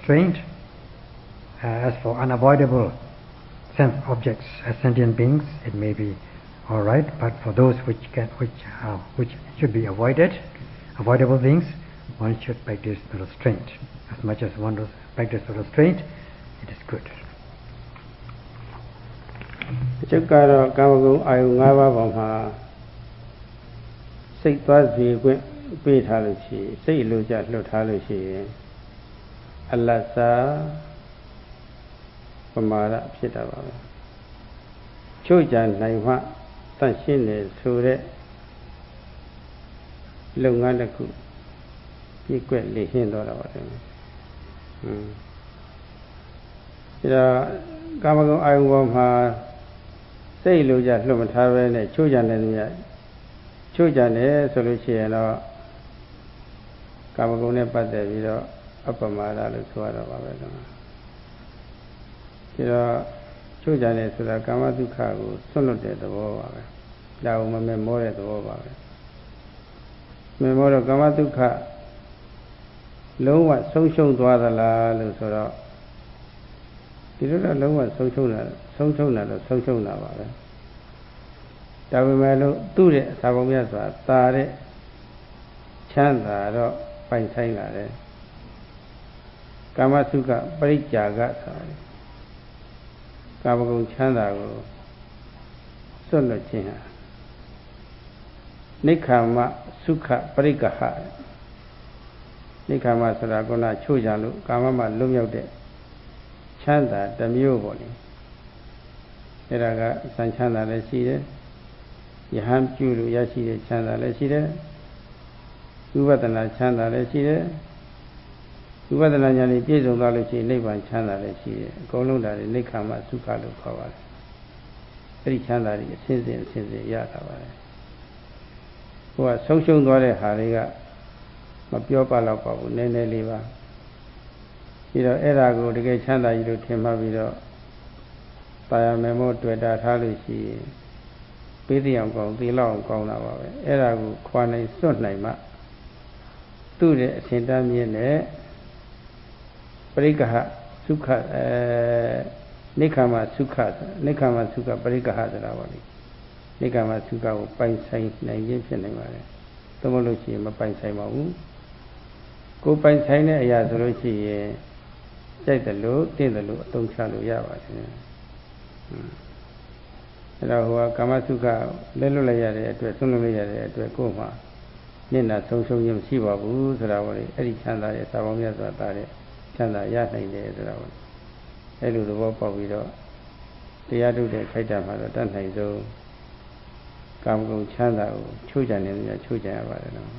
restraint. As for unavoidable sense objects as sentient beings, it may be all right, but for those which should be avoidable things, one should practice the restraint. As much as one practice the restraint, it is good. ကျုပ်ကတော့ကာမဂုဏ်အာယု၅ပါးပေါ်မှာစိတ်သွားစီခွင့်ပေးထားလို့ရှိရင်စိတ်အလိုကျလွတ်ထားလို့ရှိရင်အလတ်စားပမာဒဖြစ်တာပါပဲချို့ကြနိုင်မှတန့်ရှင်းတယ်ဆိုတဲ့လုပ်ငန်းတစ်ခုပြည့်ကွက်လေရှင်းတော့တာပါတယ်ဒါကာမဂုဏ်အာယုပေါ်မှာစိတ်လိုကြလွတ်မထားပဲနဲ့ချိုးကြတယ်ချိုးကြတယ်ဆိုလို့ရှိရင်တော့ကာမဂုဏ်နဲ့ပတ်သက်ပြီးတော့အပမဒလို့ဆိုရတော့ပါပဲတော့ချိုးကြတယ်ဆိုတာကာမဒုက္ခကိုဆွတ်လွတ်တဲ့သဘောပါပဲဒါကိုမမေ့မောတဲ့သဘောပါပဲမေ့မောတော့ကာမဒုက္ခလုံးဝဆုံးရှုံးသွားသလားလို့ဆိုတော့ဒီလိုတော့လုံးဝဆုံးရှုံးတာပါပဲဒါပေမဲ့လို့သူ့ရဲ့အစာပေါင်းများစွာတာတဲ့ချမ်းသာတော့ပိုင်ဆိုင်လာတယ်ကာမစုခပရိစ္ဆာကဆိုတာကာမဂုဏ်ချမ်းသာကိုစွန့်လွတ်ခြင်းဟာနိခမစုခပရိက္ခဟနိခမဆိုတာကချိုးကြလို့ကာမမှာလွတ်မြောက်တဲ့ချမ်းသာတစ်မျိုးပေါ့လေအဲ့ဒါကအစံချမ်းသာလည်းရှိတယ်ယဟန်ပြုလို့ရရှိတဲ့ချမ်းသာလည်းရှိတယ်ဝိပဿနာချမ်းသာလည်းရှိတယ်ဝိပဿနာဉာဏ်နဲ့ပြည့်စုံသွားလို့ရှိရင်နိဗ္ဗာန်ချမ်းသာလည်းရှိတယ်အကုန်လုံးဒါတွေနိခမစုခလို့ခေါ်ပါတယ်အဲ့ဒီချမ်းသာတွေအစဉ်စဉ်ရတာပါတယ်ဟိုကဆုံးရှုံးသွားတဲ့ဟာတွေကမပြောပါတော့ပါဘူးနည်းနည်းလေးပါပြီးတော့အဲ့ဒါကိုတကယ်ချမ်းသာကြီးလို့ထင်မှတ်ပြီးတော့တာယာမေမို့တွေ့တာထားလို့ရှိရင်ပေးတဲ့အောင်ကောင်းသီလောက်အောင်ကောင်းတာပါပဲအဲ့ဒါကိုခွာနိုင်စွန့်နိုင်မှသူ့ရဲ့အစဉ်တမ်းမြင့်နဲ့ပရိက္ခဟစုခနိခမစုခပရိက္ခဟဆိုတာပါလေနိခမစုခကိုပိုင်ဆိုင်နိုင်ခြင်းဖြစ်နိုင်ပါတယ်သို့မဟုတ်လို့ရှိရင်မပိုင်ဆိုင်ပါဘူးကိုပိုင်ဆိုင်တဲ့အရာဆိုလို့ရှိရင်ကြိုက်တယ်လို့တင့်တယ်လို့အသုံးချလို့ရပါတယ်အဲ့တော့ဟိုကကာမစုခလဲလွတ်လိုက်ရတဲ့အတွက်ဆုံးလွတ်လိုက်ရတဲ့အတွက်ကိုယ်မှာမျက်နှာဆုံးရှုံးခြင်းမရှိပါဘူးဆိုတာပေါ့လေအဲ့ဒီချမ်းသာရဲ့စာပေါင်းများစွာတာတဲ့ချမ်းသာရနိုင်တယ်ဆိုတာပေါ့အဲ့လိုသဘောပေါက်ပြီးတော့တရားထုတ်တဲ့ခိုက်တာမှာတော့တတ်နိုင်ဆုံးကာမဂုဏ်ချမ်းသာကိုချိုးကြနေတယ်ချိုးကြရပါတယ်နော်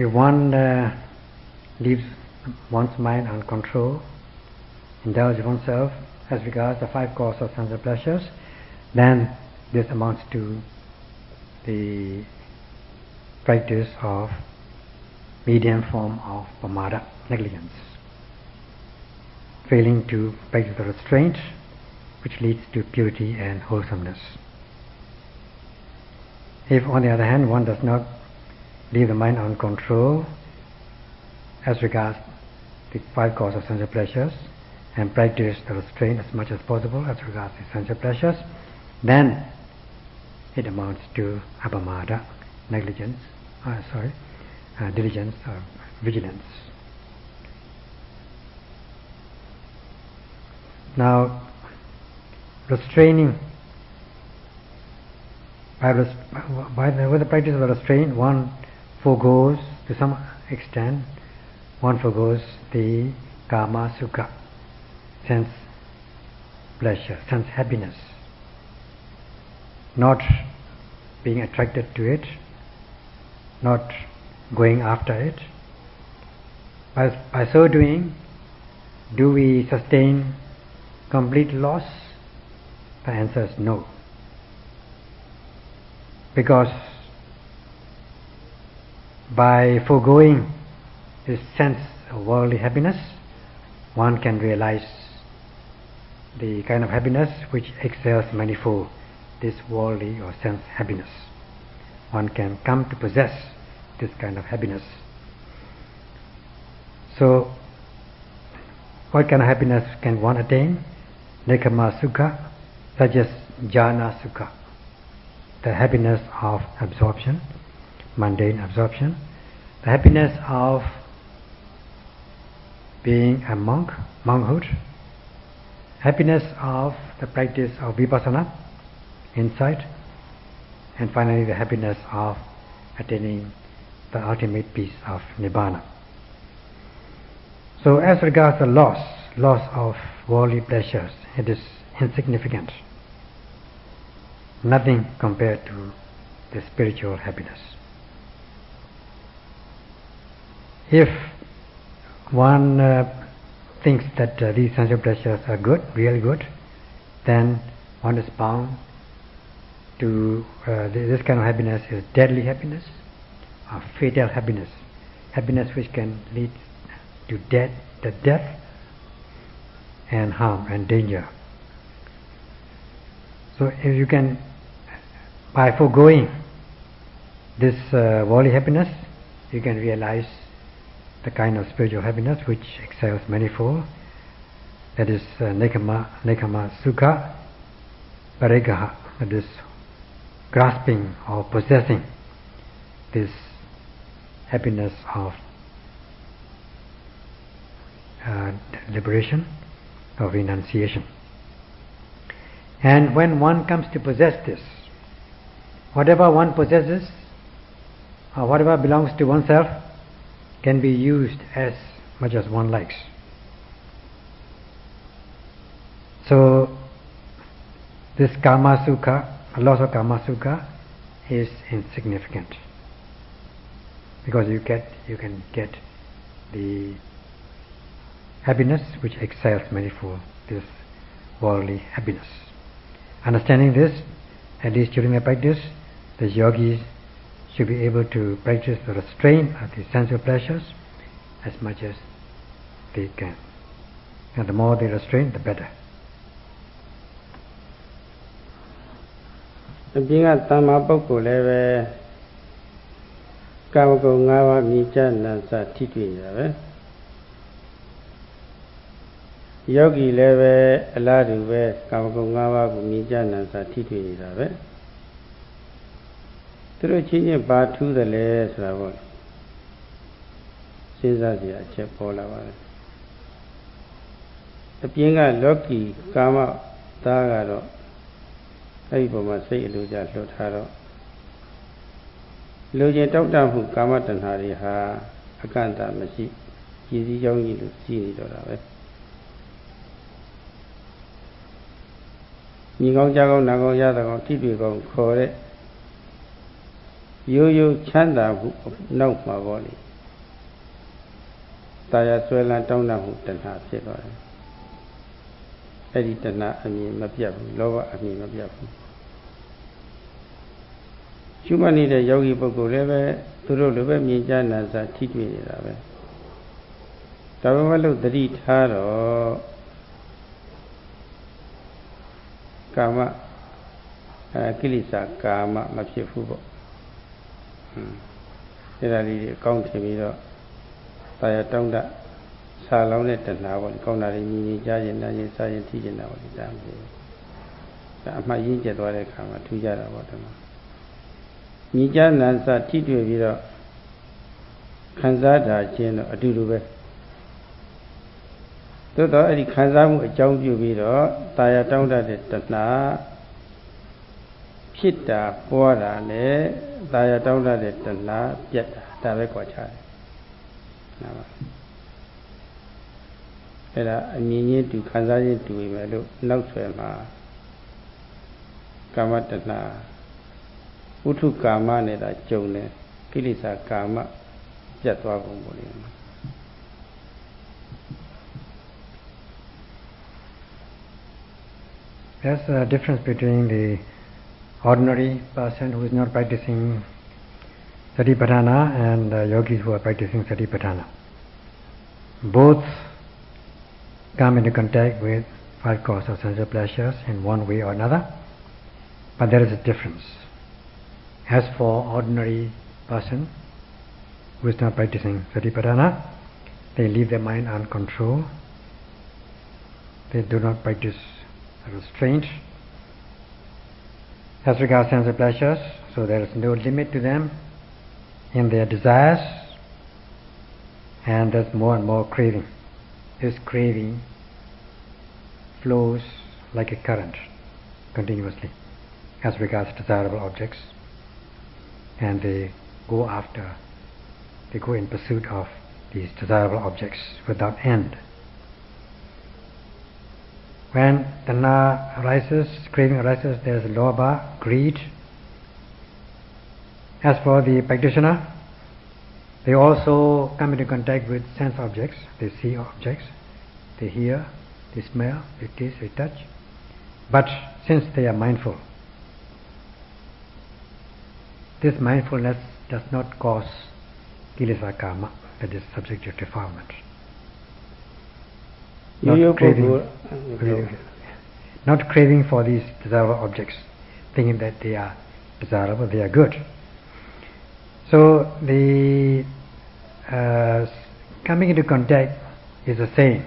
If one leaves one's mind on control, indulge oneself as regards the five causes of sense pleasures, then this amounts to the practice of medium form of pamada, negligence, failing to practice the restraint which leads to purity and wholesomeness. If on the other hand one does not leave the mind on control as regards the five causes of sensual pleasures and practice the restraint as much as possible as regards the sensual pleasures, then it amounts to apamada, negligence, diligence or vigilance. Now, restraining with the practice of the restraint, one forgoes to some extent, one forgoes the kama sukha, sense pleasure, sense happiness, not being attracted to it, not going after it. By so doing, do we sustain complete loss? The answer is no. Because by foregoing this sense of worldly happiness, one can realize the kind of happiness which excels manifold this worldly or sense happiness. one can come to possess this kind of happiness. So, what kind of happiness can one attain? Nekama Sukha, such as Jhana Sukha, the happiness of absorption, mundane absorption, the happiness of being a monk, monkhood, happiness of the practice of vipassana, insight, and finally the happiness of attaining the ultimate peace of Nibbana. So as regards the loss of worldly pleasures, it is insignificant, nothing compared to the spiritual happiness. If one thinks that these sensual pleasures are good, really good, then one is bound to this kind of happiness is deadly happiness, or fatal happiness, happiness which can lead to death and harm and danger. So if you can, by foregoing this worldly happiness, you can realize the kind of spiritual happiness which excels manifold, that is nekama sukha parigaha, that is grasping or possessing this happiness of liberation, of renunciation. And when one comes to possess this, whatever one possesses or whatever belongs to oneself can be used as much as one likes. So this kama sukha, loss of kama sukha, is insignificant, because you can get the happiness which excels manifold, this worldly happiness. Understanding this, at least during the practice, the yogis should be able to practice the restraint of the sensual pleasures as much as they can. And the more they restrain, the better. အပြင်ကတမ္မာပုဂ္ဂိုလ်လည်းပဲကာမဂုဏ်၅ပါးမြည်ကြနံစထိတွေ့နေတာပဲယောဂီလည်းပဲအလားတူပဲကာမဂုဏ်၅ပါးကိုမြည်ကြနံစထိတွေ့နေတာပဲသူတို့ချင်းချင်းဘာထူးတယ်လဲဆိုတာပေါ့စဉ်းစားကြည့်အချက်ပေါ်လာပါတယ်အပြင်ကလောကီကာမသားကတော့အဲ့ဒီပုံမှာစိတ်အလိုကြလွတ်ထားတော့လူချင်းတောက်တမှုကာမတဏ္ဍာတွေဟာအကန့်အသတ်မရှိရည်စည်းကြောင်းကြီးလို့ရှိနေတော့တာပဲညီကောင်းကြကောင်းနာကောင်းရတာကောင်းထိတွေ့ကောင်းခေါ်တဲ့ရိုးရိုးချမ်းသာမှုနောက်မှာပေါ့လေတာယာဆွဲလန်းတောင်းတမှုတဏှာဖြစ်သွားတယ်အဲ့ဒီတဏှာအမြင်မပြတ်ဘူးလောဘအမြင်မပြတ်ဘူးရှုမှတ်နေတဲ့ယောဂီပုဂ္ဂိုလ်လည်းပဲသူတို့လိုပဲမြင်ကြနာစာထိတွေ့နေတာပဲဒါပေမဲ့လို့သတိထားတော့ကာမကိလေသာကာမမဖြစ်ဘူးပေါ့အဲ့ဒါလေးတွေအကောင်းထင်ပြီးတော့တာယာတောင်းတဆာလောင်းတဲ့တဏှာပေါ့ကောင်းတာတွေမြင်မြင်ကြားရင်နားရင်စားရင်ထိကျင်တာပေါ့ဒါမှမဟုတ်ဒါအမှတ်ရင်းကျက်သွားတဲ့အခါမှာထူးကြတာပေါ့ဒါမှညီကြနံစာထိတွေ့ပြီးတော့ခံစားတာချင်းတော့အတူတူပဲသို့တော့အဲ့ဒီခံစားမှုအကြောင်းပြုပြီးတော့တာယာတောင်းတတဲ့တဏှာဖြစ်တာပွားတာနဲ့တာယာတောင်းတတဲ့တဏှာပြတ်တာဒါပဲကွာခြားတယ်နားပါအဲ့ဒါအမြင်ချင်းတူခံစားချင်းတူပြီပဲလို့နောက်ဆွဲမှာကာမတဏှာဝိထုကာမနဲ့တာကြုံတယ်ကိလေသာကာမပြတ်သွားကုန်ပေါ့လေ There's a difference between the ordinary person who is not practicing Satipatthana and the yogis who are practicing Satipatthana. Both come into contact with five causes of sensual pleasures in one way or another, but there is a difference. As for ordinary person who is not practicing Satipatthana, they leave their mind uncontrolled. They do not practice restraint as regards sense of pleasures, so there is no limit to them in their desires, and there's more and more craving. This craving flows like a current continuously as regards desirable objects, and they go in pursuit of these desirable objects without end. When tanha arises, craving arises, there is lobha, greed. As for the practitioner, they also come into contact with sense objects. They see objects, they hear, they smell, they taste, they touch. But since they are mindful, this mindfulness does not cause kilesa karma, that is subjective defilement. Not craving for these desirable objects, thinking that they are desirable, they are good. So the coming into contact is the same,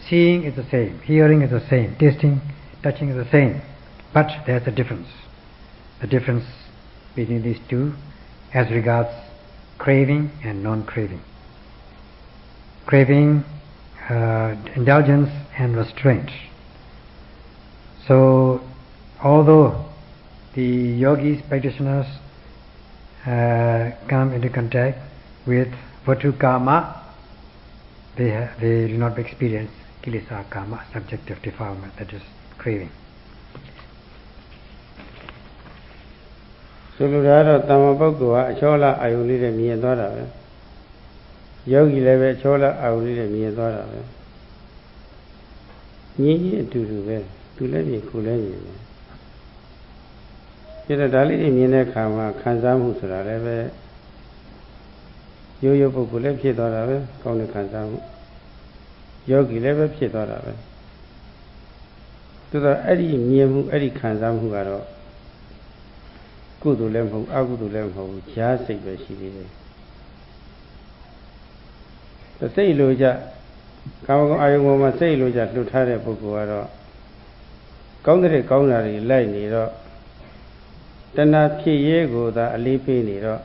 seeing is the same, hearing is the same, tasting, touching is the same, but there's a difference. The difference between these two as regards craving and non-craving. Craving, indulgence and restraint. So although the yogis, practitioners come into contact with vatu karma, they do not experience kilesa karma, subjective defilement, that is craving. ဆိုလိုတာကတော့တမ္မာပုဂ္ဂိုလ်ကအချောလအာယုလေးနဲ့မြင်သွားတာပဲယောဂီလည်းပဲအချောလအာယုလေးနဲ့မြင်သွားတာပဲမြင်ရင်အတူတူပဲသူလည်းမြင်ကိုယ်လည်းမြင်တယ်ဒါဒါလေးတွေမြင်တဲ့အခါမှာခံစားမှုဆိုတာလည်းပဲရိုးရိုးပုဂ္ဂိုလ်လည်းဖြစ်သွားတာပဲကောင်းတဲ့ခံစားမှုယောဂီလည်းပဲဖြစ်သွားတာပဲသို့သောအဲ့ဒီမြင်မှုအဲ့ဒီခံစားမှုကတော့ကုသိုလ်လည်းမဟုတ်အကုသိုလ်လည်းမဟုတ်ဘူးဈာစိတ်ပဲရှိသေးတယ်စိတ်လိုကြကာမဂုဏ်အာယုံပေါ်မှာစိတ်လိုကြလှုပ်ထားတဲ့ပုဂ္ဂိုလ်ကတော့ကောင်းတဲ့ကောင်းတာတွေလိုက်နေတော့တဏှာဖြစ်ရဲကိုသာအလေးပေးနေတော့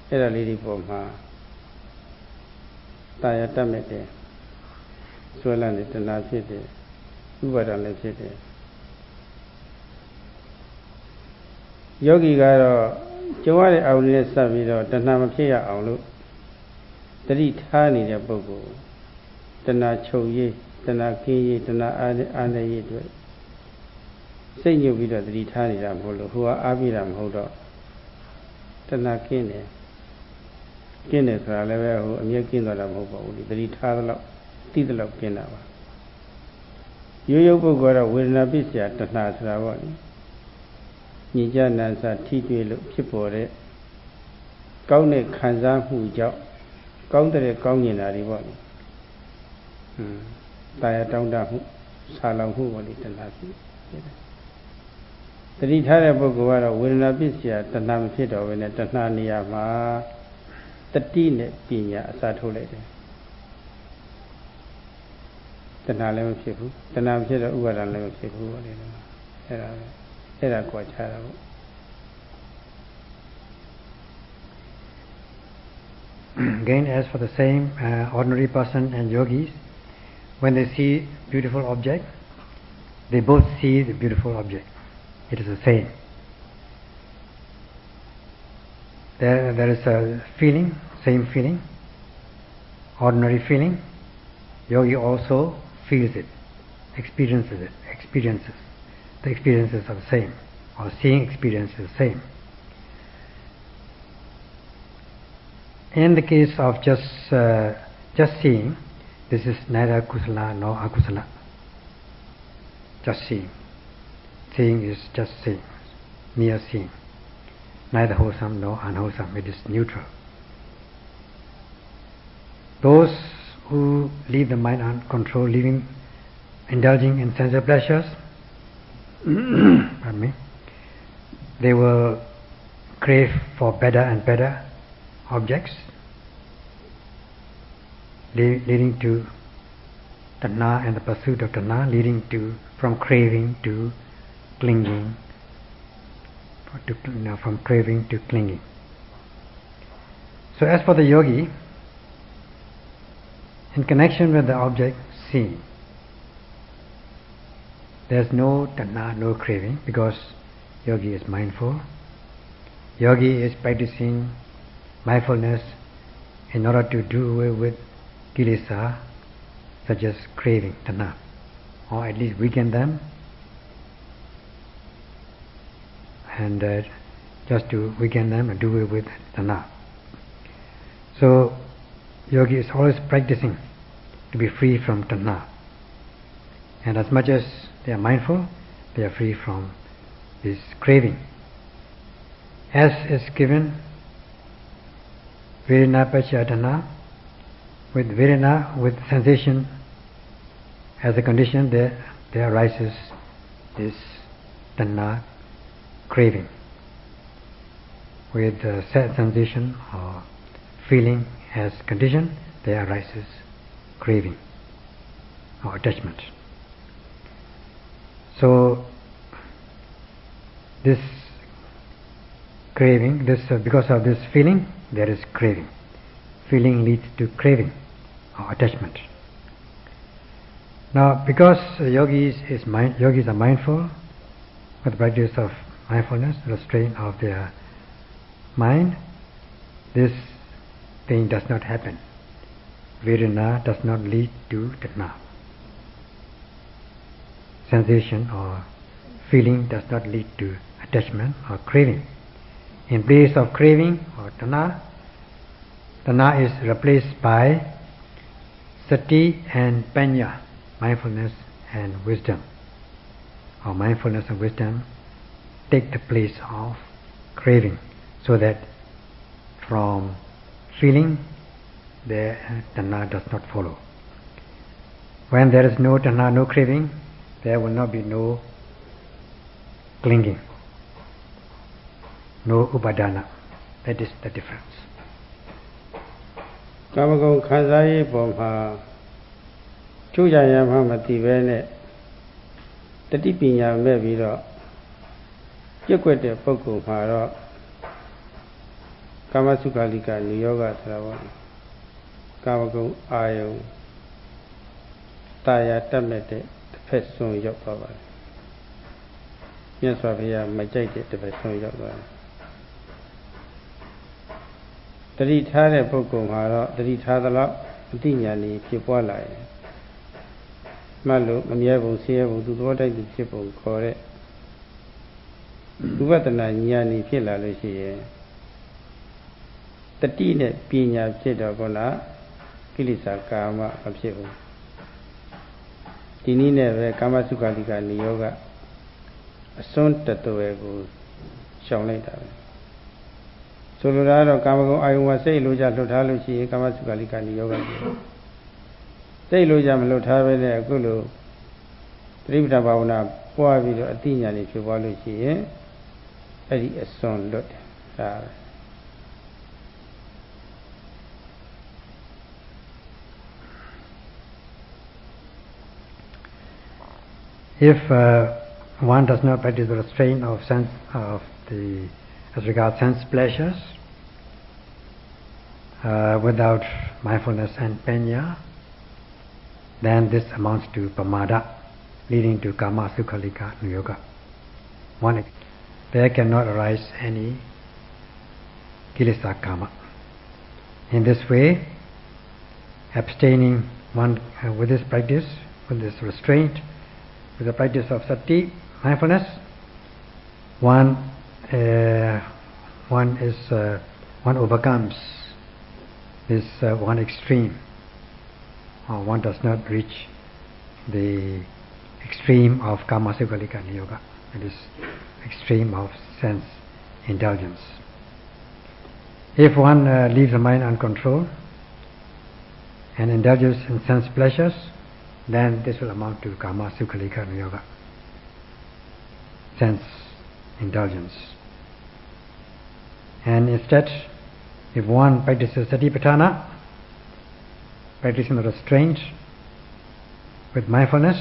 အဲ့ဒါလေးဒီပေါ်မှာတာယာတတ်မဲ့တယ်ဆွဲလန်းတဲ့တဏှာဖြစ်တယ်ဥပါဒံလည်းဖြစ်တယ်ယောဂီကတော့ကြုံရတဲ့အာရုံနဲ့စပ်ပြီးတော့တဏှာမဖြစ်ရအောင်လို့တတိထားနေတဲ့ပုဂ္ဂိုလ်တဏှာချုပ်ရေးတဏှာကင်းရေးတဏှာအာနေရေးအတွက်စိတ်ညှို့ပြီးတော့တတိထားနေတာမဟုတ်လို့ဟိုကအားပြီးတာမဟုတ်တော့တဏှာကင်းတယ်ဆိုတာလည်းပဲဟိုအမြဲကင်းသွားတာမဟုတ်ပါဘူးဒီတတိထားသလောက်သိသလောက်ကင်းတာပါရိုးရိုးပုဂ္ဂိုလ်ကတော့ဝေဒနာပစ္စယတဏှာဆိုတာပေါ့လေညဉ့်ကြနံစာထိတွေ့လို့ဖြစ်ပေါ်တဲ့ကောင်းတဲ့ခံစားမှုကြောင့်ကောင်းတဲ့ကောင်းကျင်တာတွေပေါ့လေတာယာတောင်းတမှုဆာလောင်မှုပေါ့လေတဏှာဖြစ်တတိထားတဲ့ပုဂ္ဂိုလ်ကတော့ဝေဒနာပစ္စယတဏှာမဖြစ်တော့ဘဲနဲ့တဏှာနေရာမှာတတိနဲ့ပညာအစားထိုးလိုက်တယ်တဏှာလည်းမဖြစ်ဘူးတဏှာမဖြစ်တော့ဥပါဒံလည်းမဖြစ်ဘူးပေါ့လေအဲ့ဒါပဲအဲ့ဒါကိုခြားတာပေါ့ Again, as for the same ordinary person and yogis, when they see beautiful object, they both see the beautiful object. It is the same. There is a feeling, same feeling, ordinary feeling. Yogi also feels it, experiences it, the experiences are the same, or seeing experience is the same. In the case of just seeing, this is neither kusala nor akusala. Just seeing. Seeing is just seeing, mere seeing. Neither wholesome nor unwholesome, it is neutral. Those who leave the mind uncontrolled, indulging in sensual pleasures, pardon me, they will crave for better and better objects, leading to tanha and the pursuit of tanha, leading to from craving to clinging, from craving to clinging. So as for the yogi, in connection with the object seen, there's no tanha, no craving, because yogi is mindful. Yogi is practicing mindfulness in order to do away with kilesa, such as craving, tanha, or at least weaken them, and just to weaken them and do away with tanha. So yogi is always practicing to be free from tanha, and as much as they are mindful, they are free from this craving. As is given Virena Pachya, with Virena, with sensation as a condition, there arises this tanha, craving. With sensation or feeling as condition, there arises craving or attachment. So this craving, because of this feeling, there is craving. Feeling leads to craving or attachment. Now, because yogis are mindful with the practice of mindfulness, restraint of their mind, this thing does not happen. Vedana does not lead to tanha. Sensation or feeling does not lead to attachment or craving. In place of craving or tanha, tanha is replaced by sati and panya, mindfulness and wisdom. Or mindfulness and wisdom take the place of craving, so that from feeling the tanha does not follow. When there is no tanha, no craving, there will not be no clinging, no upadana. That is the difference. ကာမဂုဏ်ခံစားရေးပေါ်မှာကျိုးကြရမှမသိပဲနဲ့တတိပညာမဲ့ပြီးတော့ပြက်ကွက်တဲ့ပုဂ္ဂိုလ်မှာတော့ကာမစုခာလိကနိယောဂဆိုတာပေါ့ကာမဂုဏ်အာယုံတာယာတတ်မဲ့တဲ့တစ်ဖက်ဆွန်ရောက်သွားပါတယ်မြတ်စွာဘုရားမကြိုက်တဲ့တစ်ဖက်ဆွန်ရောက်သွားတယ်တတိထားတဲ့ပုဂ္ဂိုလ်မှာတော့တတိထားသလောက်အတိညာဏ်ဖြစ်ပွားလာတယ်မှတ်လို့မမြဲပုံဆင်းရဲပုံသူသဘောတိုက်သူဖြစ်ပုံခေါ်တဲ့ဝိပဿနာဉာဏ်ဤဖြစ်လာလို့ရှိရင်တတိနဲ့ပညာဖြစ်တော့ကောလားကိလေသာကာမမဖြစ်ဘူးဒီနည်းနဲ့ပဲကာမစုခာတိကနိယောကအစွန်းတသွယ်ကိုရှောင်လိုက်တာပဲဆိုလိုတာကတော့ကာမဂုဏ်အာယုံမှာစိတ်လိုကြလွတ်ထားလို့ရှိရင်ကာမစုခာလိကနိယောဂဖြစ်စိတ်လိုကြမလွတ်ထားပဲနဲ့အခုလိုသတိပဋ္ဌာန်ဘာဝနာပွားပြီးတော့အတိညာဏ်ဖြစ်ပွားလို့ရှိရင်အဲ့ဒီအစွန်းလွတ်တယ်ဒါပဲ If one does not practice the restraint of sense as regards sense pleasures, without mindfulness and panya, then this amounts to pamada, leading to kama sukhalika nuyoga. There cannot arise any kilesa kama. In this way, abstaining one with this practice, with this restraint, with the practice of sati, mindfulness, one overcomes this one extreme, or one does not reach the extreme of kama sukhalika niyoga, it is extreme of sense indulgence. If one leaves the mind uncontrolled and indulges in sense pleasures, then this will amount to kama sukhalika niyoga, sense indulgence. And instead, if one practices Satipatthana, practicing the restraint with mindfulness,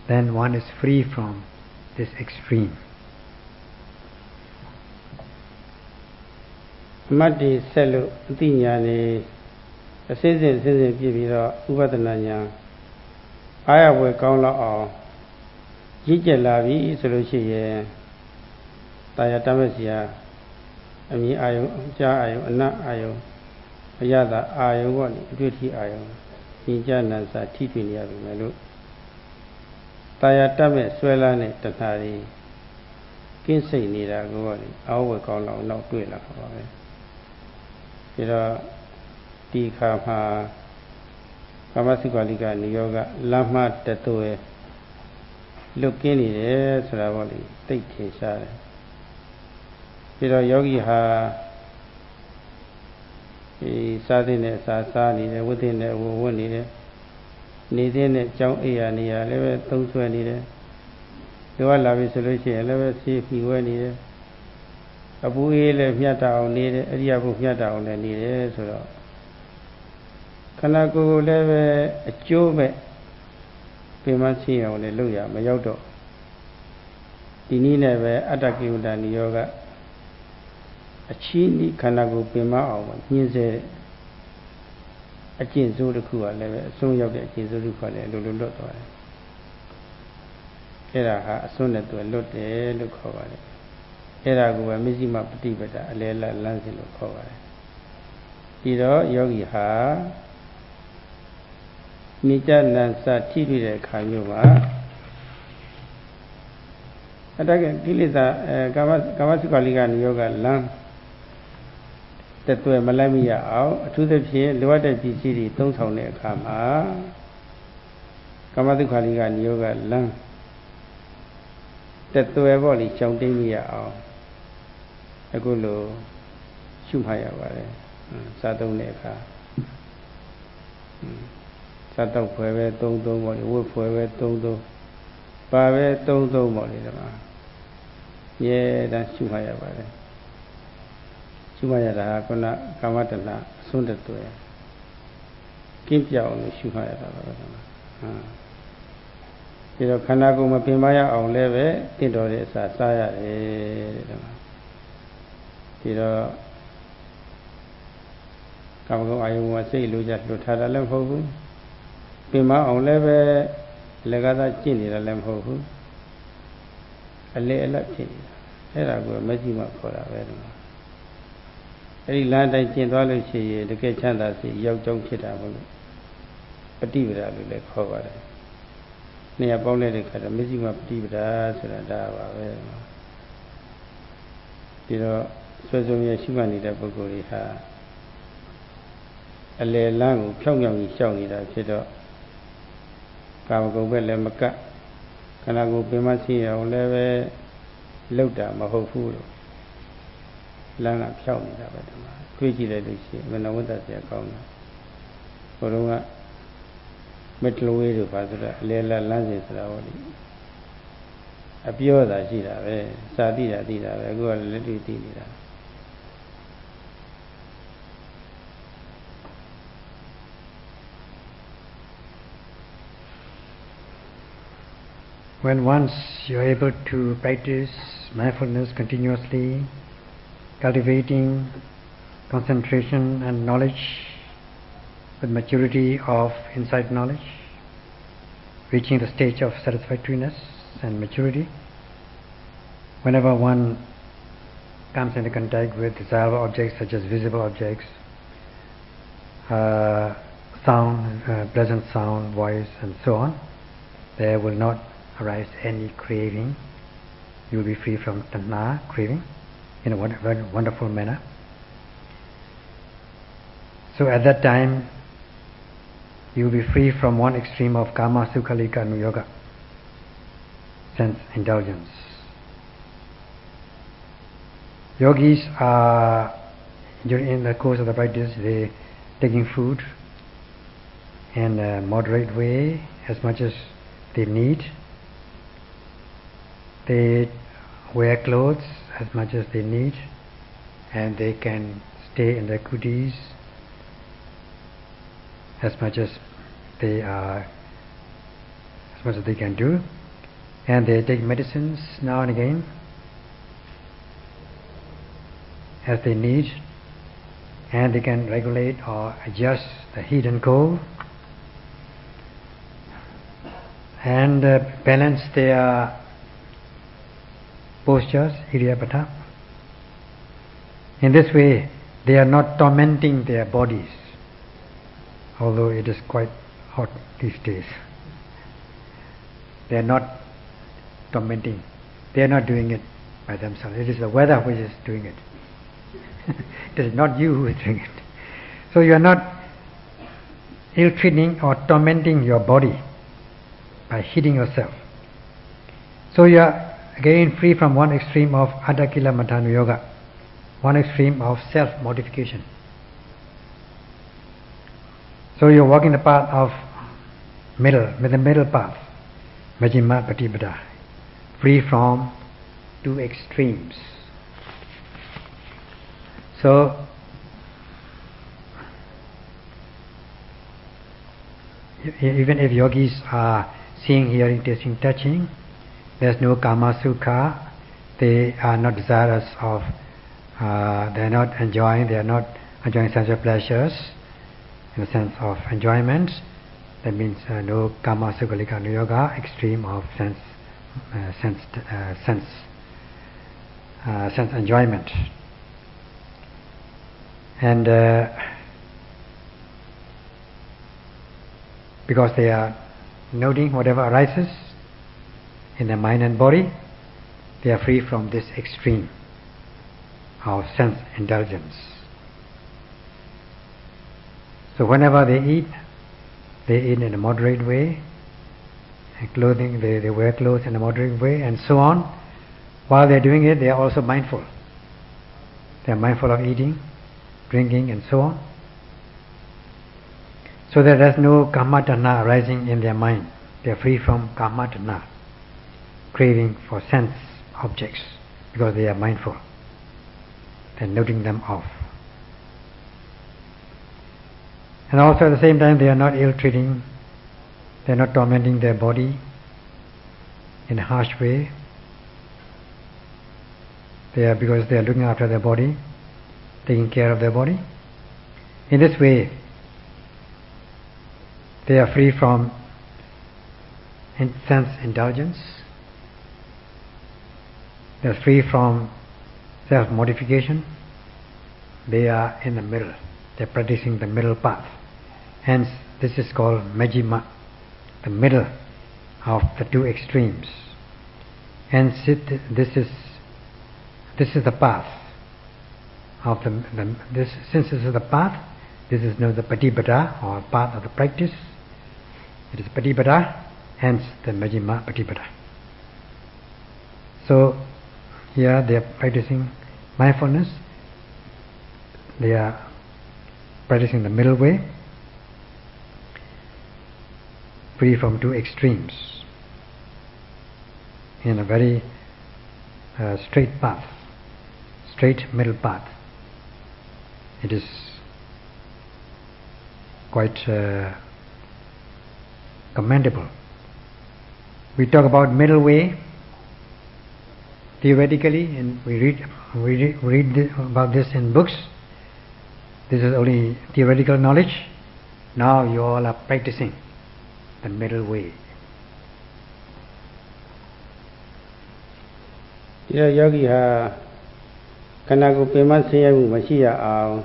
then one is free from this extreme. အမှတ်တွေဆက်လို့အသိဉာဏ်နေအစစ်စစ်စစ်စစ်ပြည့်ပြီးတော့ဥပဒနာဉာဏ်အားရဝယ်ကောင်းလောက်အောင်ရည်ကျက်လာပြီဆိုလို့ရှိရင်တာယာတမက်စီယာအမြင်အာယုံကြားအာယုံအနတ်အာယုံအရသာအာယုံပေါ့လေအတွေ့အထိအာယုံဉာဏ်ကြနံစာထိတွေ့နေရပြီမယ်လို့တာယာတမက်ဆွဲလာတဲ့တဏှာတွေကင်းစိတ်နေတာကိုပေါ့လေအောက်ဝယ်ကောင်းလောက်နောက်တွေ့လာပါပဲပြီးတော့ဒီခါမှာကာမစုခလိကနိယောကလမ်းမတတူရဲ့လွတ်ကင်းနေတယ်ဆိုတာပေါ့လေသိထင်ရှားတယ်ပြီးတော့ယောဂီဟာဒီစားတဲ့နဲ့စားနေတယ်ဝတ်တဲ့နဲ့ဝတ်နေတယ်နေတဲ့နဲ့ကြောင်းအိယာနေရလည်းပဲသုံးဆွဲနေတယ်ဒီကလာပြီဆိုလို့ရှိရင်လည်းပဲဆေးဖြီဝဲနေတယ်အပူအေးလည်းမြတ်တာအောင်နေတယ်အရိယာဘုမြတ်တာအောင်လည်းနေတယ်ဆိုတော့ခန္ဓာကိုယ်လည်းပဲအကျိုးပဲပင်မရှိအောင်လည်းလုပ်ရမရောက်တော့ဒီနည်းနဲ့ပဲအတ္တကိဝဒနိယောကအချီးနိခန္ဓာကိုယ်ပင်မအောင်ညှင်းစေအကျင့်စိုးတစ်ခုကလည်းပဲအဆုံးရောက်တဲ့အကျင့်စိုးတစ်ခုကလည်းလွတ်သွားတယ်အဲ့ဒါဟာအစွန်းနဲ့သူလွတ်တယ်လို့ခေါ်ပါတယ်အဲ့ဒါကိုပဲမစ္စည်းမပฏิပဒါအလဲလလမ်းစဉ်လို့ခေါ်ပါတယ်ပြီးတော့ယောဂီဟာနိစ္စနံစထိတွေ့တဲ့အခါမျိုးမှာအတ္တကိလေသာကာမစုခလိကနိယောကလမ်းတက်သွဲမလိုက်မိရအောင်အထူးသဖြင့်လိုအပ်တဲ့ပစ္စည်းတွေသုံးဆောင်တဲ့အခါမှာကာမစုခလိကနိယောကလမ်းတက်သွဲပေါ့လေရှောင်တိတ်မိရအောင်အခုလိုရှုမှတ်ရပါတယ်စားသုံးတဲ့အခါစားတော့ဖွယ်ပဲသုံးပေါ့လေဝတ်ဖွယ်ပဲသုံးပါပဲသုံးပေါ့လေဒီမှာရဲတန်းရှုမှတ်ရပါတယ်ရှုမှတ်ရတာကခုနကာမတဏအစွန်းတက်သွဲကင်းပြောင်းလို့ရှုမှတ်ရတာပါပဲဒီမှာပြီးတော့ခန္ဓာကိုယ်မပင်မရအောင်လည်းပဲတင့်တော်တဲ့အစာစားရတယ်တဲ့ဒီမှာပြီးတော့ကာမဂုဏ်အာယုံမှာစိတ်လိုချလွတ်ထားတာလည်းမဟုတ်ဘူးပင်မအောင်လည်းပဲလက်ကသာကျင့်နေတာလည်းမဟုတ်ဘူးအလေအလတ်ဖြစ်နေတာအဲ့ဒါကိုမကြည့်မှခေါ်တာပဲဒီမှာအဲ့ဒီလမ်းတိုင်းကျင့်သွားလို့ရှိရင်တကယ်ချမ်းသာစီရောက်ကြောင်းဖြစ်တာမဟုတ်လို့ပฏิပဒါလို့လည်းခေါ်ပါတယ်နေရာပေါင်းလိုက်တဲ့ခါတော့မစ္စည်းမပฏิပဒါဆိုတာဒါပါပဲပြီးတော့ဆွေစုံရရှိမှနေတဲ့ပုဂ္ဂိုလ်တွေဟာအလယ်လမ်းကိုဖြောင်းဖြောင်းကြီးရှောက်နေတာဖြစ်တော့ကာမဂုဏ်ပဲလည်းမကတ်ခန္ဓာကိုယ်ပင်မရှိအောင်လည်းပဲလောက်တာမဟုတ်ဘူးလို့လမ်းကဖြောင်းနေတာပဲဒီမှာတွေးကြည့်လိုက်လို့ရှိရင်မနဝတ္တဆရာကောင်းတာဘုရားကမက်တလဝေးတို့ပါဆိုတော့အလေလမ်းစဉ်ဆိုတာဟောဒီအပြောတာရှိတာပဲစာသိတာသိတာပဲအခုကလက်တွေ့သိနေတာ When once you are able to practice mindfulness continuously, cultivating concentration and knowledge with maturity of insight knowledge, reaching the stage of satisfactoriness and maturity, whenever one comes into contact with desirable objects such as visible objects, sound, pleasant sound, voice, and so on, there will not arise any craving. You will be free from tanha, craving, in a very wonderful manner. So at that time, you will be free from one extreme of kama, sukha, lika, nuyoga, sense indulgence. Yogis are, in the course of the practice, they taking food in a moderate way, as much as they need. They wear clothes as much as they need, and they can stay in their kutis as much as they can do, and they take medicines now and again as they need, and they can regulate or adjust the heat and cold, and balance their postures, Iriyapata. In this way, they are not tormenting their bodies, although it is quite hot these days. They are not tormenting. They are not doing it by themselves. It is the weather which is doing it. It is not you who is doing it. So you are not ill-treating or tormenting your body by hitting yourself. So you are again free from one extreme of Adakila Matthanu Yoga, one extreme of self-mortification. So you are walking the path of the middle path, Majjhima Patipada, free from two extremes. So even if yogis are seeing, hearing, tasting, touching, there's no kama sukha, they are not desirous of, they are not enjoying sensual pleasures in the sense of enjoyment. That means no kama sukhalika yoga, extreme of sense enjoyment. And because they are noting whatever arises in their mind and body, they are free from this extreme of sense indulgence. So whenever they eat in a moderate way, and clothing, they wear clothes in a moderate way, and so on. While they are doing it, they are also mindful. They are mindful of eating, drinking, and so on. So that there is no kama-tanha arising in their mind. They are free from kama-tanha, craving for sense objects, because they are mindful. They are noting them off. And also at the same time, they are not ill-treating, they are not tormenting their body in a harsh way. Because they are looking after their body, taking care of their body. In this way, they are free from sense indulgence. They are free from self-mortification. They are in the middle. They are practicing the middle path. Hence, this is called Majjhima, the middle of the two extremes. Hence, this is the path of since this is the path, this is known as the Patipada, or path of the practice. It is Patipada, hence the Majjhima Patipada. So here they are practicing mindfulness. They are practicing the middle way, free from two extremes, in a very straight path, straight middle path. It is quite commendable. We talk about middle way theoretically, and we read about this in books. This is only theoretical knowledge. Now you all are practicing the middle way. Yogi ha kanaku pema sayamu mashiya aw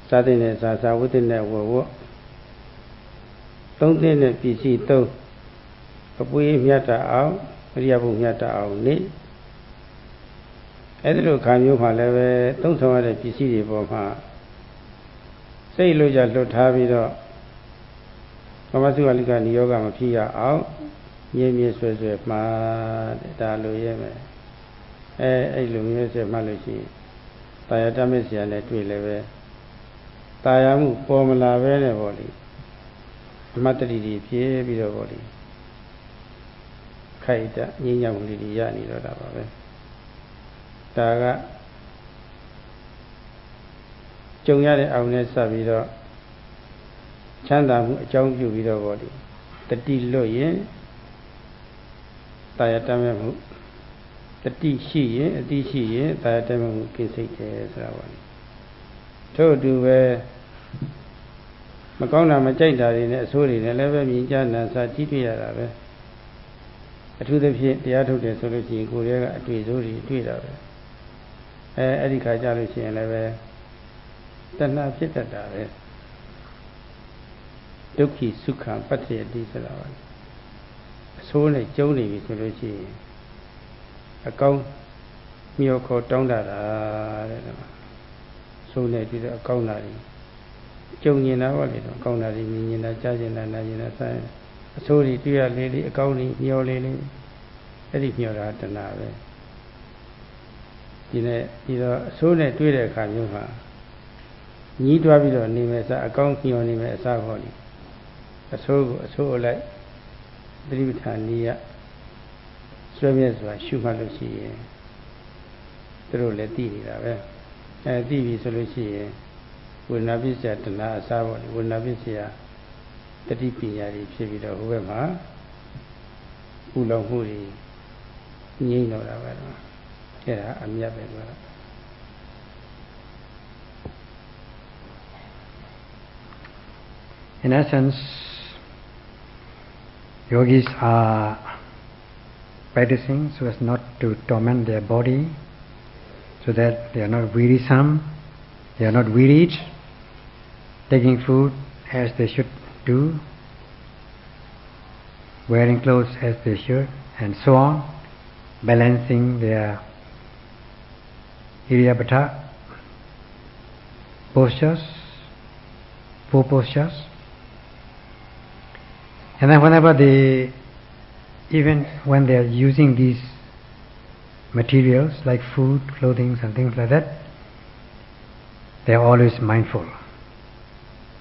sadine sa within wo tongtine pisi to kapui myata aw riyabu myata aw ni edilo khanyo ma le be tong saw de pisi de po ma sei lo ja lot tha bi do kamasu alika ni yoga ma phi ya aw mye swe ma da lo ye me အဲ့လိုမျိုးဆက်မှလို့ရှိရင်တာယာတမစ်ဆရာနဲ့တွေ့လည်းပဲတာယာမှုပေါ်မလာပဲနဲ့ပေါ့လေဓမ္မတတိတွေဖြစ်ပြီးတော့ပေါ့လေခိုက်တာငြိမ်းချမ်းမှုလေးတွေရနေတော့တာပါပဲဒါက ကြုံရတဲ့အောင်နဲ့စပ်ပြီးတော့ချမ်းသာမှုအကြောင်းပြုပြီးတော့ဗောဒီတတိလွတ်ရင်တာယာတမ်းမှုတတိရှိရင်အတိရှိရင်တာယာတမ်းမှုကိစိတ်တယ်ဆိုတာဗောဒီထို့အတူပဲမကောင်းတာမကြိုက်တာတွေနဲ့အဆိုးတွေနဲ့လည်းပဲမြင်ကြနာစာကြည့်တွေ့ရတာပဲအထူးသဖြင့်တရားထုတ်တယ်ဆိုလို့ရှိရင်ကိုယ်ရဲ့ကအတွေ့အကြုံတွေတွေ့တာပဲအဲ့ဒီခါကြလို့ရှိရင်လည်းပဲတဏှာဖြစ်တတ်တာပဲဒုက္ခိစုခံပတ္တယတိဆိုတာပါအဆိုးနဲ့ကျုံနေပြီဆိုလို့ရှိရင်အကောင်းမြော်ခေါ်တောင်းတတာတဲ့ဆိုးနေပြီးတော့အကောင်းတာတွေကျုံနေတာပေါ့လေတော့အကောင်းတာတွေမြင်နေတာကြားနေတာနားနေတာဆိုင်အဆိုးတွေတွေ့ရလေးလေးအကောင်းတွေမျောလေးလေးအဲ့ဒီမျောတာတဏှာပဲဒီနဲ့ပြီးတော့အဆိုးနဲ့တွေ့တဲ့အခါမျိုးမှာညီးတွားပြီးတော့နေမယ်စားအကောင်းမျောနေမယ်အစားဟောနေအဆိုးကိုအဆိုးအလိုက်သတိပဋ္ဌာန်နည်းရဆွဲမြဲစွာရှုမှတ်လို့ရှိရင်သူတို့လည်းသိနေတာပဲသိပြီဆိုလို့ရှိရင်ဝိညာဉ်ပစ္စယတဏှာအစားဟောနေဝိညာဉ်ပစ္စယတတိပညာတွေဖြစ်ပြီးတော့ဟိုဘက်မှာပူလောင်မှုတွေငြိမ့်တော့တာပဲတော့အဲ့ဒါအမြတ်ပဲတော့In essence, yogis are practicing so as not to torment their body, so that they are not wearisome, they are not wearied, taking food as they should do, wearing clothes as they should, and so on, balancing their iriyabhata postures, 4 postures. And then whenever even when they are using these materials like food, clothing and things like that, they are always mindful.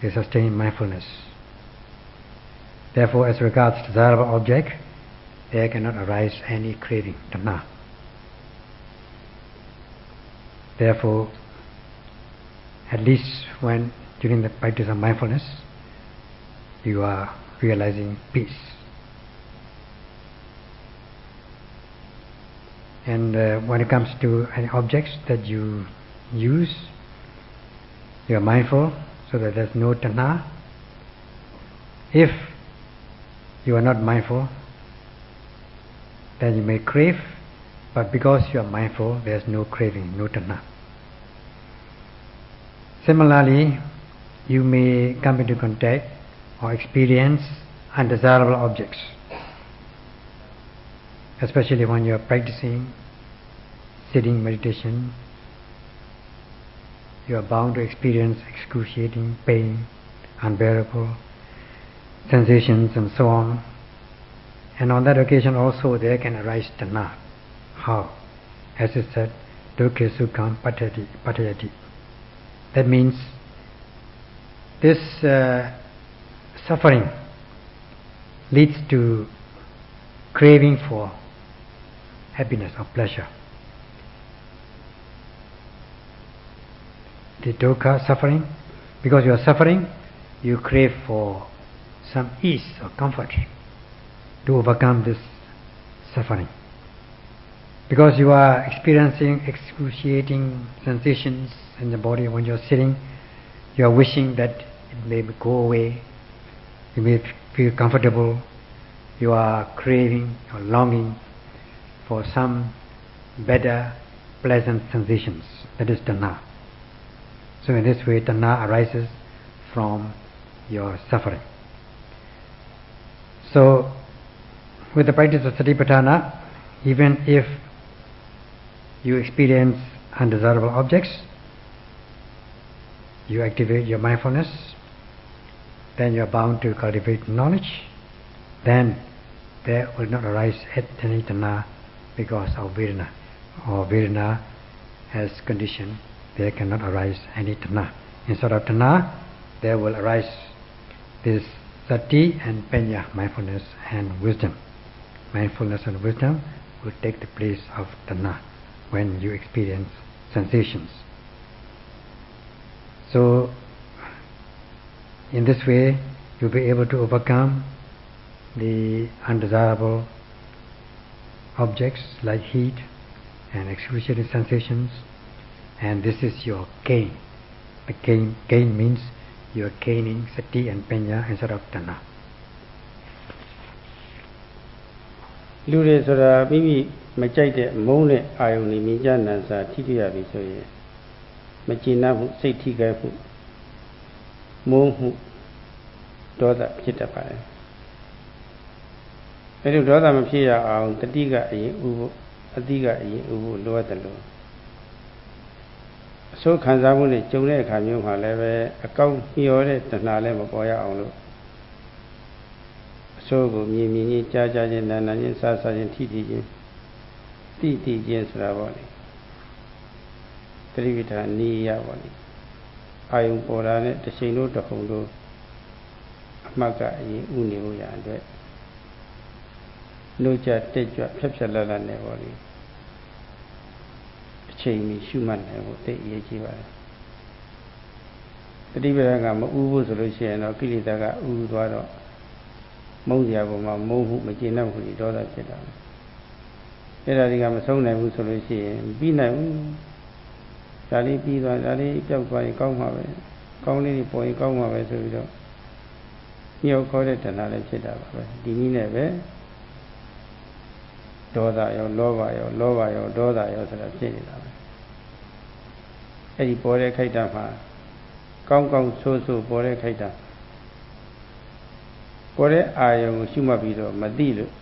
They sustain mindfulness. Therefore, as regards desirable object, there cannot arise any craving, tanha. Therefore, at least when during the practice of mindfulness, you are realizing peace. And when it comes to any objects that you use, you are mindful so that there's no tanha. If you are not mindful, then you may crave, but because you are mindful, there's no craving, no tanha. Similarly, you may come into contact or experience undesirable objects, especially when you are practicing sitting meditation. You are bound to experience excruciating pain, unbearable sensations and so on. And on that occasion also there can arise tanha. How? As it said, dukkha sukham patayati. That means this suffering leads to craving for happiness or pleasure. The dukkha, suffering, because you are suffering, you crave for some ease or comfort to overcome this suffering. Because you are experiencing excruciating sensations in the body when you are sitting, you are wishing that it may go away, you may feel comfortable, you are craving or longing for some better, pleasant sensations. That is tanha. So in this way, tanha arises from your suffering. So, with the practice of satipatthana, even if you experience undesirable objects, you activate your mindfulness, then you are bound to cultivate knowledge, then there will not arise any tanha because of vedana. Or vedana as condition, there cannot arise any tanha. Instead of tanha, there will arise this sati and panya, mindfulness and wisdom. Mindfulness and wisdom will take the place of tanha when you experience sensations. So, in this way, you'll be able to overcome the undesirable objects like heat and excruciating sensations, and this is your gain. The gain means you are gaining sati and panya instead of tanha. လူတွေဆိုတာမိမိမကြိုက်တဲ့မုန်းတဲ့အာယုန်တွေမြင်ကြနံစာထိထိရပြီဆိုရင်မကျေနပ်မှုစိတ်ထိခိုက်မှုမုန်းမှုဒေါသဖြစ်တတ်ပါတယ်။အဲဒီဒေါသမဖြစ်ရအောင်တတိကအရင်ဥဖို့အတိကအရင်ဥဖို့လိုအပ်တယ်လို့အစိုးခံစားမှုနဲ့ကြုံတဲ့အခါမျိုးမှာလည်းပဲအကောင့်မျောတဲ့တဏှာလည်းမပေါ်ရအောင်လို့အစိုးကိုမြင်မြင်ချင်းကြားကြားချင်းနာနာချင်းစားစားချင်းထိထိချင်းတိတိချင်းဆိုတာပေါ့လေတတိပဋ္ဌာန်နီးရပေါ့လေအာယုံပေါ်တာနဲ့တစ်ချိန်လို့တစ်ခုံလို့အမှတ်ကအရင်ဥနေဖို့ရအတွက်လို့ကြတက်ကြွဖြတ်ဖြတ်လတ်လတ်နဲ့ပေါ့လေအချိန်မီရှုမှတ်နိုင်ဖို့သိအရေးကြီးပါတယ်တတိပဋ္ဌာန်ကမဥဖို့ဆိုလို့ရှိရင်တော့ကိလေသာကဥသွားတော့မုန်းစရာပေါ်မှာမုန်းမှုမကျေနပ်မှုတွေဒေါသဖြစ်တာအဲ့ဒါတွေကမဆုံးနိုင်ဘူးဆိုလို့ရှိရင်ပြီးနိုင်ဘူးဒါလေးပြီးသွားဒါလေးပြောက်သွားရင်ကောင်းမှာပဲကောင်းလေးတွေပေါ်ရင်ကောင်းမှာပဲဆိုပြီးတော့မြောက်ခေါ်တဲ့တဏှာလည်းဖြစ်တာပါပဲဒီနည်းနဲ့ပဲဒေါသရောလောဘရောဒေါသရောဆိုတာဖြစ်နေတာပဲအဲ့ဒီပေါ်တဲ့ခိုက်တာမှာကောင်းကောင်းဆိုးဆိုးပေါ်တဲ့ခိုက်တာပေါ်တဲ့အာယုံကိုရှုမှတ်ပြီးတော့မသိလို့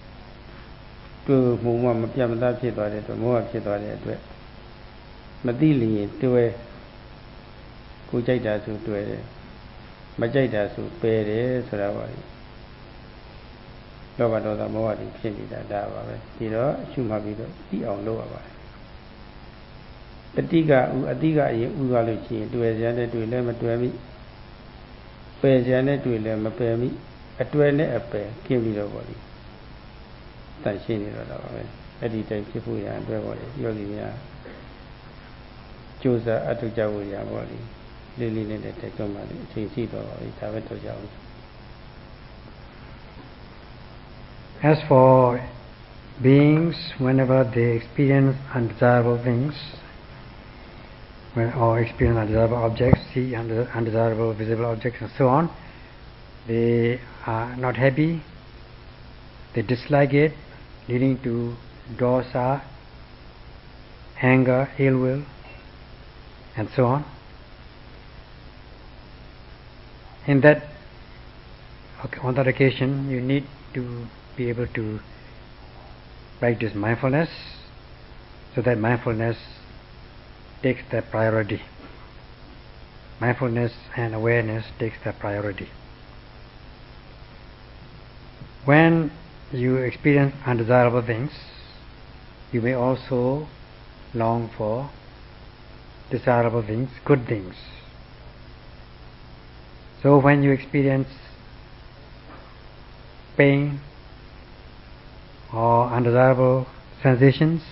တွေ့မှုမှမပြတ်မသားဖြစ်သွားတဲ့အတွက်မောဟဖြစ်သွားတဲ့အတွက်မသိလျင်တွေ့ကိုကြိုက်တာဆိုတွေ့တယ်မကြိုက်တာဆိုပယ်တယ်ဆိုတာပါလေလောဘဒေါသမောဟတွေဖြစ်နေတာဒါပါပဲဒီတော့ရှုမှတ်ပြီးတော့သိအောင်လုပ်ရပါတယ်တတိကဥအတိကအရင်ဥသွားလို့ရှိရင်တွေ့စရာနဲ့တွေ့လည်းမတွေ့မိပယ်စရာနဲ့တွေ့လည်းမပယ်မိအတွဲနဲ့အပယ်ကျင်းပြီးတော့ပေါ့လေတန်ရှင်းနေတော့တာပါပဲအဲ့ဒီတိုင်ဖြစ်ဖို့ရအတွက်ပေါ့လေယောဂီများကြိုးစားအထောက်ကြဖို့ရပေါ့လေလေးလေးနဲ့တက်ကြမှလည်းအချိန်ရှိတော့ပါပြီဒါပဲတော့ကြအောင် As for beings, whenever they experience undesirable things, or experience undesirable objects, see undesirable visible objects and so on, they are not happy, they dislike it, leading to dosa, anger, ill will, and so on. In that, on that occasion, you need to be able to practice mindfulness, so that mindfulness takes the priority. Mindfulness and awareness takes the priority. When you experience undesirable things, you may also long for desirable things, good things. So when you experience pain or undesirable sensations,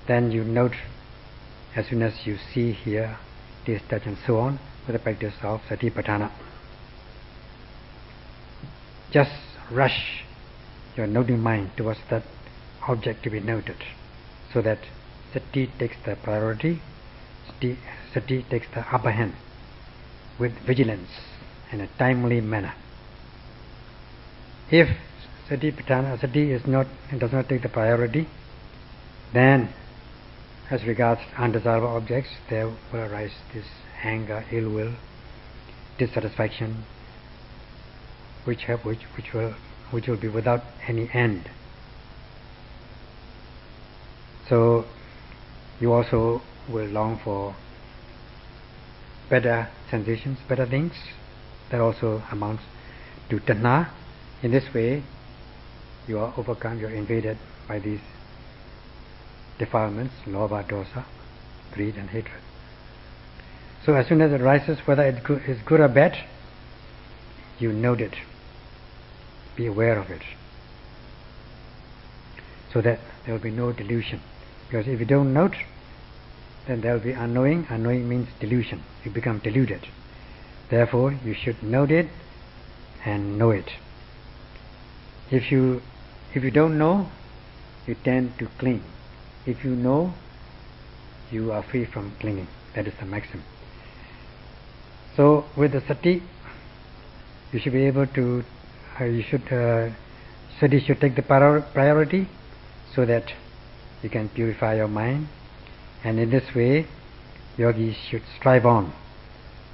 then you note as soon as you see, hear, taste, touch and so on with the practice of Satipatthana. Just rush your noting mind towards that object to be noted, so that Sati takes the priority, Sati takes the upper hand with vigilance in a timely manner. If Sati is not and does not take the priority, then as regards undesirable objects, there will arise this anger, ill will, dissatisfaction, which will be without any end. So you also will long for better sensations, better things. That also amounts to tanha. In this way, you are overcome, you are invaded by these defilements, lobha, dosa, greed and hatred. So as soon as it arises, whether it is good or bad, you note it, be aware of it, so that there will be no delusion. Because if you don't note, then there will be unknowing. Unknowing means delusion. You become deluded. Therefore, you should note it and know it. If you don't know, you tend to cling. If you know, you are free from clinging. That is the maxim. So, with the sati, you should be able to. Sati should take the priority, so that you can purify your mind, and in this way, yogis should strive on